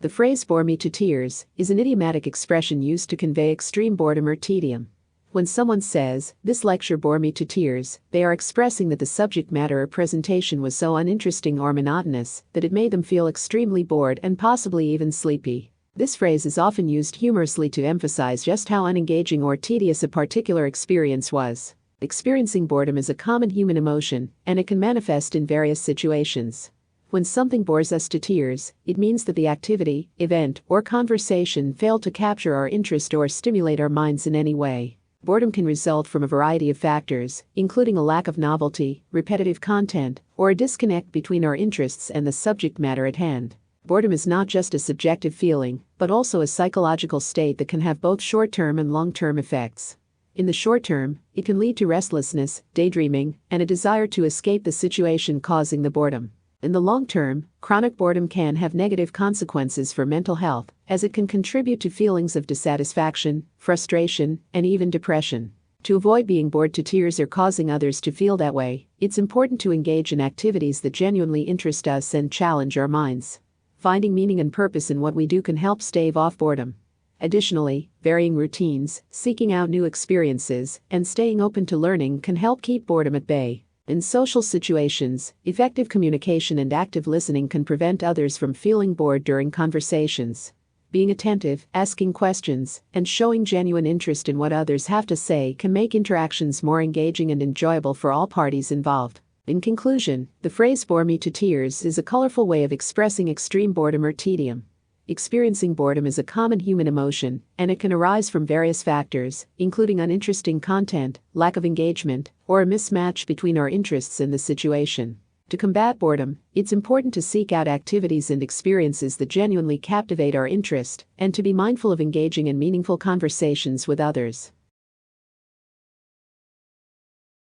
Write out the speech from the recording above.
The phrase "bore me to tears" is an idiomatic expression used to convey extreme boredom or tedium. When someone says, "This lecture bore me to tears," they are expressing that the subject matter or presentation was so uninteresting or monotonous that it made them feel extremely bored and possibly even sleepy. This phrase is often used humorously to emphasize just how unengaging or tedious a particular experience was. Experiencing boredom is a common human emotion, and it can manifest in various situations. When something bores us to tears, it means that the activity, event, or conversation failed to capture our interest or stimulate our minds in any way. Boredom can result from a variety of factors, including a lack of novelty, repetitive content, or a disconnect between our interests and the subject matter at hand. Boredom is not just a subjective feeling, but also a psychological state that can have both short-term and long-term effects. In the short term, it can lead to restlessness, daydreaming, and a desire to escape the situation causing the boredom. In the long term, chronic boredom can have negative consequences for mental health, as it can contribute to feelings of dissatisfaction, frustration, and even depression. To avoid being bored to tears or causing others to feel that way, it's important to engage in activities that genuinely interest us and challenge our minds. Finding meaning and purpose in what we do can help stave off boredom. Additionally, varying routines, seeking out new experiences, and staying open to learning can help keep boredom at bay. In social situations, effective communication and active listening can prevent others from feeling bored during conversations. Being attentive, asking questions, and showing genuine interest in what others have to say can make interactions more engaging and enjoyable for all parties involved. In conclusion, the phrase "bore me to tears" is a colorful way of expressing extreme boredom or tedium. Experiencing boredom is a common human emotion, and it can arise from various factors, including uninteresting content, lack of engagement, or a mismatch between our interests and the situation. To combat boredom, it's important to seek out activities and experiences that genuinely captivate our interest, and to be mindful of engaging in meaningful conversations with others.